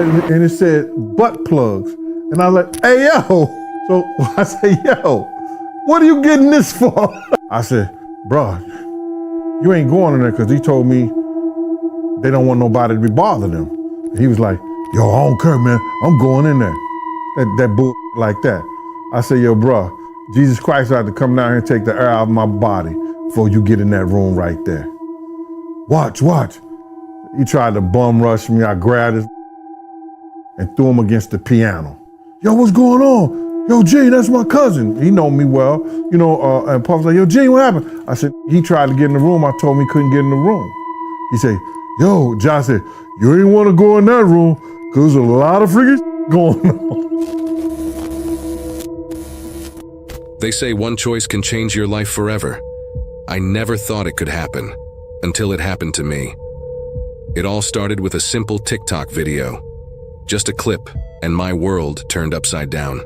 and it said butt plugs. And I was like, hey, yo. So I said, yo, what are you getting this for? I said, bro, you ain't going in there, because he told me they don't want nobody to be bothering them. And he was like, yo, I don't care, man. I'm going in there. That bull like that. I said, yo, bro, Jesus Christ had to come down here and take the air out of my body before you get in that room right there. Watch. He tried to bum rush me. I grabbed his and threw him against the piano. Yo, what's going on? Yo, Gene, that's my cousin. He know me well, and Puff was like, yo, Gene, what happened? I said, he tried to get in the room. I told him he couldn't get in the room. He said, yo, John said, you ain't want to go in that room because there's a lot of freaking going on. They say one choice can change your life forever. I never thought it could happen until it happened to me. It all started with a simple TikTok video. Just a clip, and my world turned upside down.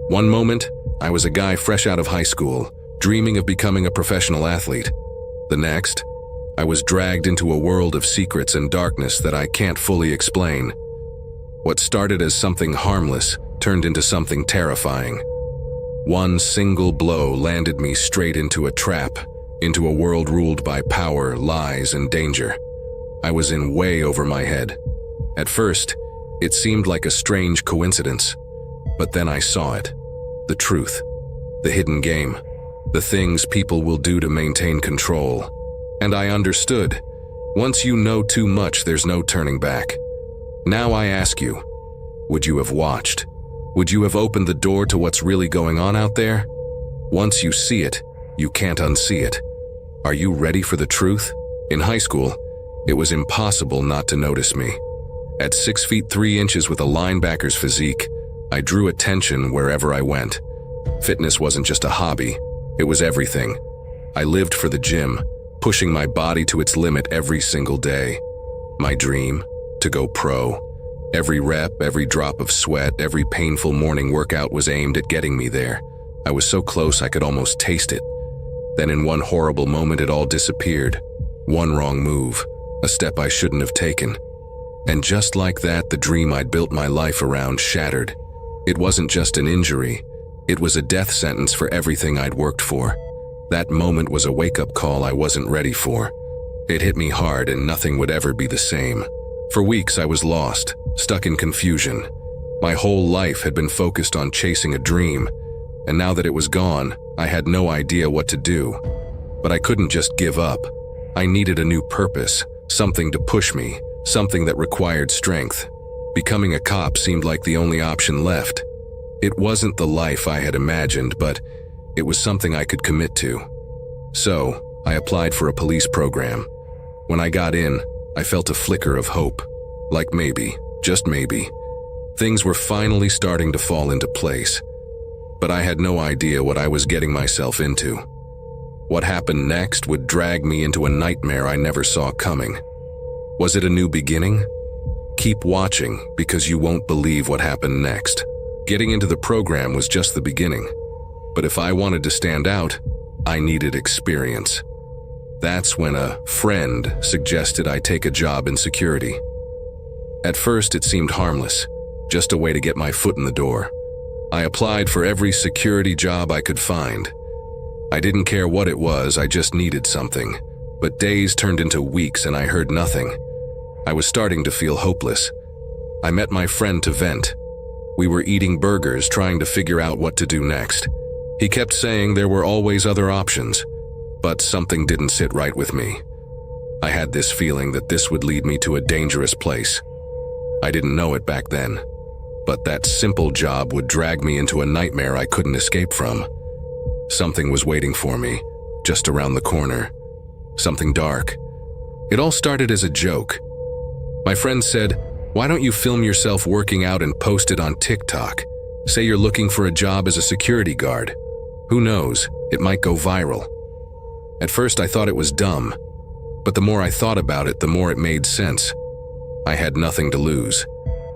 One moment, I was a guy fresh out of high school, dreaming of becoming a professional athlete. The next, I was dragged into a world of secrets and darkness that I can't fully explain. What started as something harmless turned into something terrifying. One single blow landed me straight into a trap, into a world ruled by power, lies, and danger. I was in way over my head. At first, it seemed like a strange coincidence, but then I saw it. The truth, the hidden game, the things people will do to maintain control. And I understood. Once you know too much, there's no turning back. Now I ask you, would you have watched? Would you have opened the door to what's really going on out there? Once you see it, you can't unsee it. Are you ready for the truth? In high school, it was impossible not to notice me. At 6 feet 3 inches with a linebacker's physique, I drew attention wherever I went. Fitness wasn't just a hobby, it was everything. I lived for the gym, pushing my body to its limit every single day. My dream, to go pro. Every rep, every drop of sweat, every painful morning workout was aimed at getting me there. I was so close I could almost taste it. Then in one horrible moment it all disappeared. One wrong move, a step I shouldn't have taken. And just like that, the dream I'd built my life around shattered. It wasn't just an injury, it was a death sentence for everything I'd worked for. That moment was a wake-up call I wasn't ready for. It hit me hard and nothing would ever be the same. For weeks I was lost, stuck in confusion. My whole life had been focused on chasing a dream, and now that it was gone, I had no idea what to do. But I couldn't just give up. I needed a new purpose, something to push me, something that required strength. Becoming a cop seemed like the only option left. It wasn't the life I had imagined, but it was something I could commit to. So, I applied for a police program. When I got in, I felt a flicker of hope. Like maybe, just maybe, things were finally starting to fall into place. But I had no idea what I was getting myself into. What happened next would drag me into a nightmare I never saw coming. Was it a new beginning? Keep watching, because you won't believe what happened next. Getting into the program was just the beginning. But if I wanted to stand out, I needed experience. That's when a friend suggested I take a job in security. At first, it seemed harmless, just a way to get my foot in the door. I applied for every security job I could find. I didn't care what it was, I just needed something. But days turned into weeks and I heard nothing. I was starting to feel hopeless. I met my friend to vent. We were eating burgers, trying to figure out what to do next. He kept saying there were always other options, but something didn't sit right with me. I had this feeling that this would lead me to a dangerous place. I didn't know it back then, but that simple job would drag me into a nightmare I couldn't escape from. Something was waiting for me, just around the corner. Something dark. It all started as a joke. My friend said, "Why don't you film yourself working out and post it on TikTok? Say you're looking for a job as a security guard. Who knows, it might go viral." At first I thought it was dumb, but the more I thought about it, the more it made sense. I had nothing to lose.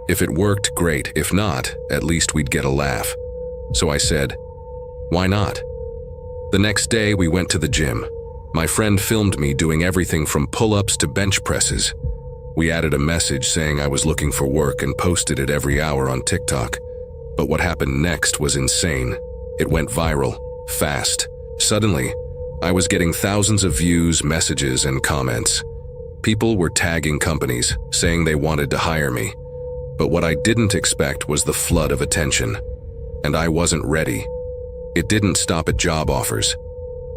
If it worked, great. If not, at least we'd get a laugh. So I said, why not? The next day we went to the gym. My friend filmed me doing everything from pull-ups to bench presses. We added a message saying I was looking for work and posted it every hour on TikTok. But what happened next was insane. It went viral, fast. Suddenly, I was getting thousands of views, messages, and comments. People were tagging companies, saying they wanted to hire me. But what I didn't expect was the flood of attention. And I wasn't ready. It didn't stop at job offers.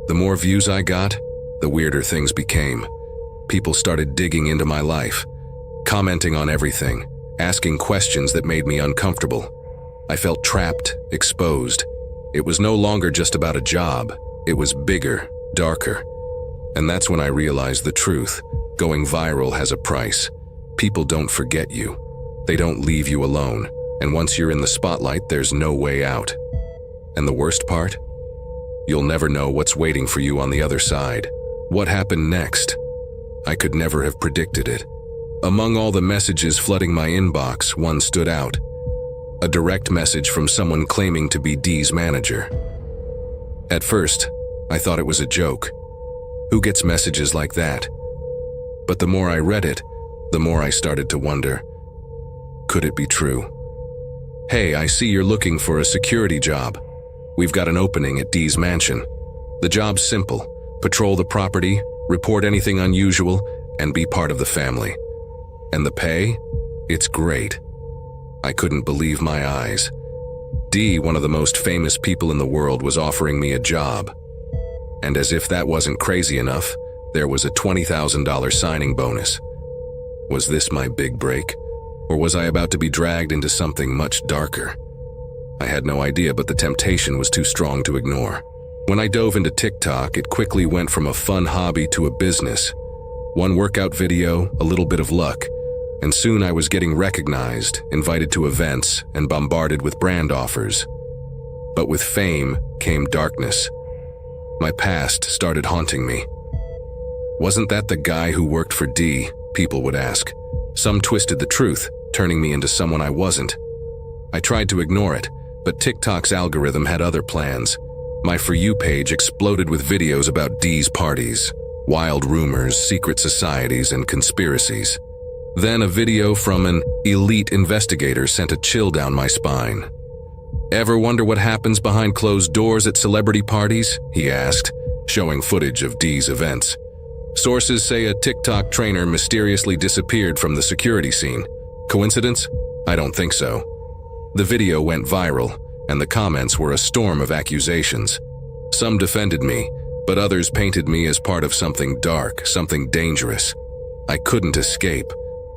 The more views I got, the weirder things became. People started digging into my life, commenting on everything, asking questions that made me uncomfortable. I felt trapped, exposed. It was no longer just about a job. It was bigger, darker. And that's when I realized the truth. Going viral has a price. People don't forget you. They don't leave you alone. And once you're in the spotlight, there's no way out. And the worst part? You'll never know what's waiting for you on the other side. What happened next? I could never have predicted it. Among all the messages flooding my inbox, one stood out. A direct message from someone claiming to be Dee's manager. At first, I thought it was a joke. Who gets messages like that? But the more I read it, the more I started to wonder, could it be true? Hey, I see you're looking for a security job. We've got an opening at Dee's mansion. The job's simple. Patrol the property, report anything unusual, and be part of the family. And the pay? It's great. I couldn't believe my eyes. Dee, one of the most famous people in the world, was offering me a job. And as if that wasn't crazy enough, there was a $20,000 signing bonus. Was this my big break? Or was I about to be dragged into something much darker? I had no idea, but the temptation was too strong to ignore. When I dove into TikTok, it quickly went from a fun hobby to a business. One workout video, a little bit of luck, and soon I was getting recognized, invited to events, and bombarded with brand offers. But with fame came darkness. My past started haunting me. Wasn't that the guy who worked for Dee? People would ask. Some twisted the truth, turning me into someone I wasn't. I tried to ignore it, but TikTok's algorithm had other plans. My For You page exploded with videos about Dee's parties, wild rumors, secret societies, and conspiracies. Then a video from an elite investigator sent a chill down my spine. Ever wonder what happens behind closed doors at celebrity parties? He asked, showing footage of Dee's events. Sources say a TikTok trainer mysteriously disappeared from the security scene. Coincidence? I don't think so. The video went viral, and the comments were a storm of accusations. Some defended me, but others painted me as part of something dark, something dangerous. I couldn't escape.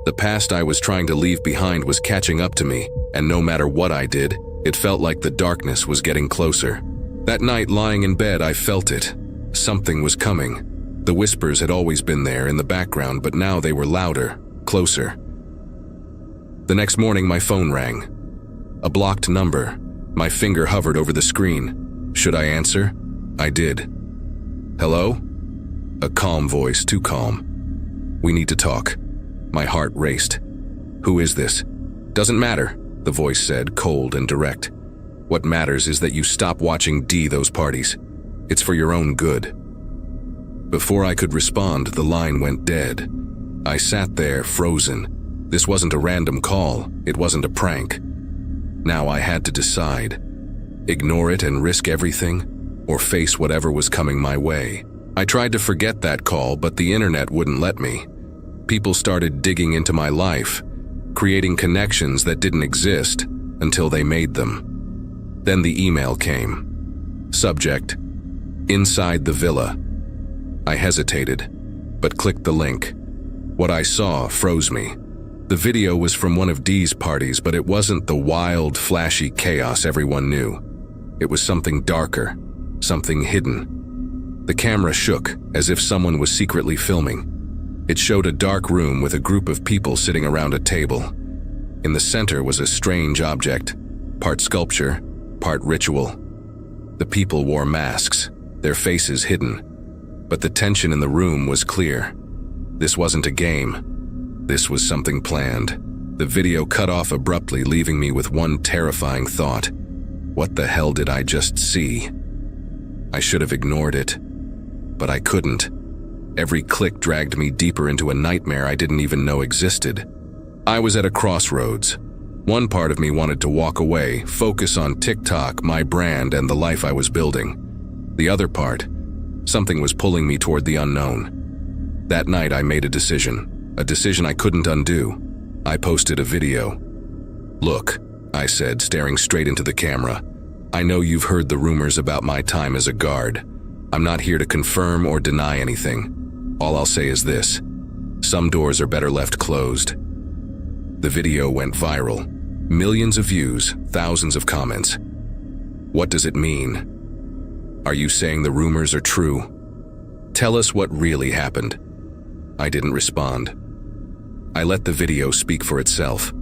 The past I was trying to leave behind was catching up to me, and no matter what I did, it felt like the darkness was getting closer. That night, lying in bed, I felt it. Something was coming. The whispers had always been there in the background, but now they were louder, closer. The next morning, my phone rang. A blocked number. My finger hovered over the screen. Should I answer? I did. Hello? A calm voice, too calm. We need to talk. My heart raced. Who is this? Doesn't matter, the voice said, cold and direct. What matters is that you stop watching Dee those parties. It's for your own good. Before I could respond, the line went dead. I sat there, frozen. This wasn't a random call. It wasn't a prank. Now I had to decide. Ignore it and risk everything, or face whatever was coming my way. I tried to forget that call, but the internet wouldn't let me. People started digging into my life, creating connections that didn't exist until they made them. Then the email came. Subject: Inside the Villa. I hesitated, but clicked the link. What I saw froze me. The video was from one of Dee's parties, but it wasn't the wild, flashy chaos everyone knew. It was something darker, something hidden. The camera shook, as if someone was secretly filming. It showed a dark room with a group of people sitting around a table. In the center was a strange object, part sculpture, part ritual. The people wore masks, their faces hidden. But the tension in the room was clear. This wasn't a game. This was something planned. The video cut off abruptly, leaving me with one terrifying thought. What the hell did I just see? I should have ignored it, but I couldn't. Every click dragged me deeper into a nightmare I didn't even know existed. I was at a crossroads. One part of me wanted to walk away, focus on TikTok, my brand, and the life I was building. The other part, something was pulling me toward the unknown. That night I made a decision I couldn't undo. I posted a video. "Look," I said, staring straight into the camera. "I know you've heard the rumors about my time as a guard. I'm not here to confirm or deny anything. All I'll say is this: some doors are better left closed." The video went viral. Millions of views, thousands of comments. "What does it mean? Are you saying the rumors are true? Tell us what really happened." I didn't respond. I let the video speak for itself.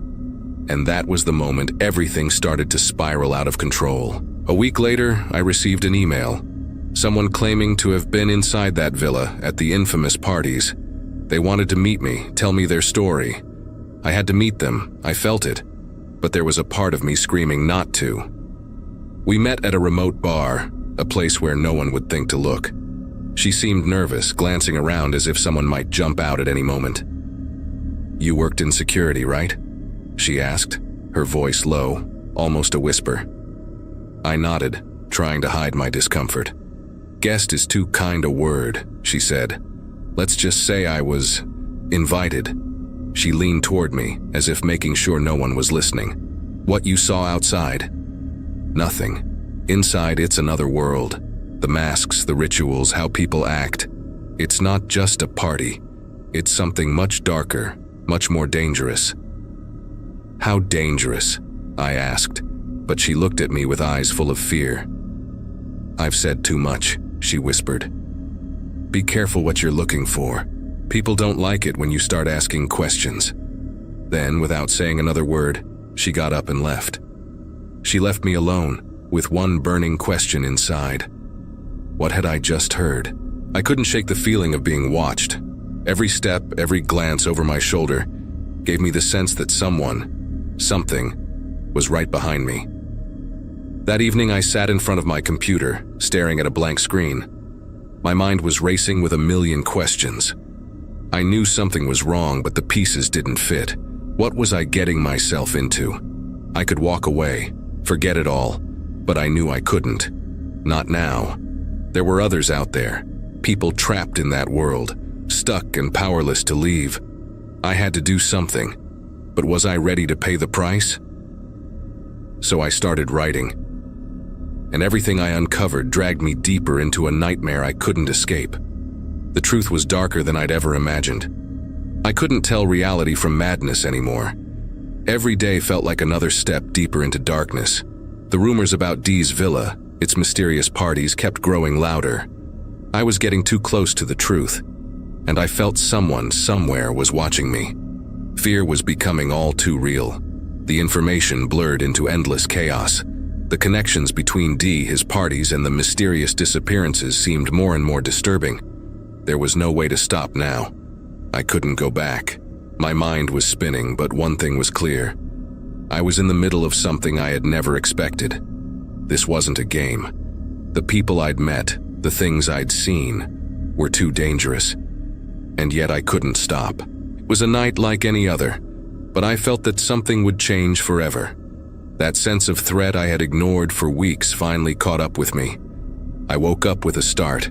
And that was the moment everything started to spiral out of control. A week later, I received an email. Someone claiming to have been inside that villa at the infamous parties. They wanted to meet me, tell me their story. I had to meet them, I felt it. But there was a part of me screaming not to. We met at a remote bar, a place where no one would think to look. She seemed nervous, glancing around as if someone might jump out at any moment. "You worked in security, right?" she asked, her voice low, almost a whisper. I nodded, trying to hide my discomfort. "Guest is too kind a word," she said. "Let's just say I was invited." She leaned toward me, as if making sure no one was listening. "What you saw outside?" "Nothing. Inside, it's another world. The masks, the rituals, how people act. It's not just a party. It's something much darker, much more dangerous." "How dangerous?" I asked, but she looked at me with eyes full of fear. "I've said too much," she whispered. "Be careful what you're looking for. People don't like it when you start asking questions." Then, without saying another word, she got up and left. She left me alone, with one burning question inside. What had I just heard? I couldn't shake the feeling of being watched. Every step, every glance over my shoulder gave me the sense that something, was right behind me. That evening I sat in front of my computer, staring at a blank screen. My mind was racing with a million questions. I knew something was wrong, but the pieces didn't fit. What was I getting myself into? I could walk away, forget it all, but I knew I couldn't. Not now. There were others out there, people trapped in that world, stuck and powerless to leave. I had to do something, but was I ready to pay the price? So I started writing. And everything I uncovered dragged me deeper into a nightmare I couldn't escape. The truth was darker than I'd ever imagined. I couldn't tell reality from madness anymore. Every day felt like another step deeper into darkness. The rumors about Dee's villa, its mysterious parties, kept growing louder. I was getting too close to the truth, and I felt someone, somewhere, was watching me. Fear was becoming all too real. The information blurred into endless chaos. The connections between Dee, his parties, and the mysterious disappearances seemed more and more disturbing. There was no way to stop now. I couldn't go back. My mind was spinning, but one thing was clear. I was in the middle of something I had never expected. This wasn't a game. The people I'd met, the things I'd seen, were too dangerous. And yet I couldn't stop. It was a night like any other, but I felt that something would change forever. That sense of threat I had ignored for weeks finally caught up with me. I woke up with a start.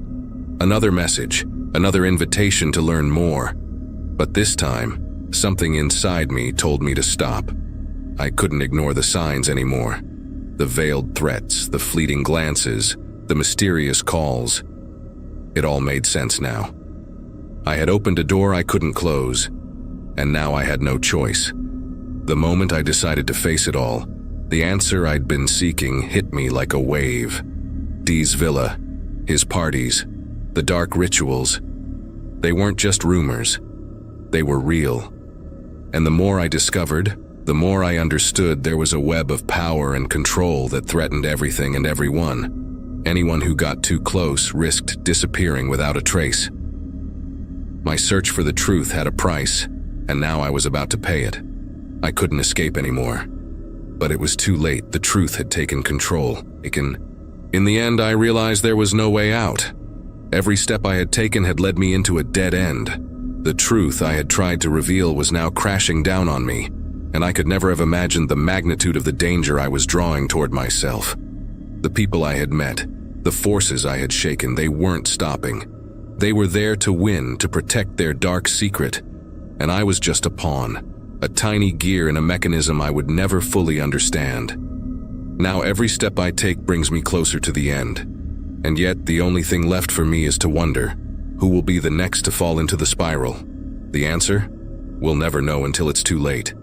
Another message, another invitation to learn more. But this time, something inside me told me to stop. I couldn't ignore the signs anymore. The veiled threats, the fleeting glances, the mysterious calls. It all made sense now. I had opened a door I couldn't close, and now I had no choice. The moment I decided to face it all, the answer I'd been seeking hit me like a wave. Dee's villa, his parties, the dark rituals. They weren't just rumors. They were real. And the more I discovered, the more I understood there was a web of power and control that threatened everything and everyone. Anyone who got too close risked disappearing without a trace. My search for the truth had a price, and now I was about to pay it. I couldn't escape anymore. But it was too late. The truth had taken control. In the end, I realized there was no way out. Every step I had taken had led me into a dead end. The truth I had tried to reveal was now crashing down on me, and I could never have imagined the magnitude of the danger I was drawing toward myself. The people I had met, the forces I had shaken, they weren't stopping. They were there to win, to protect their dark secret, and I was just a pawn, a tiny gear in a mechanism I would never fully understand. Now every step I take brings me closer to the end, and yet the only thing left for me is to wonder, who will be the next to fall into the spiral? The answer? We'll never know until it's too late.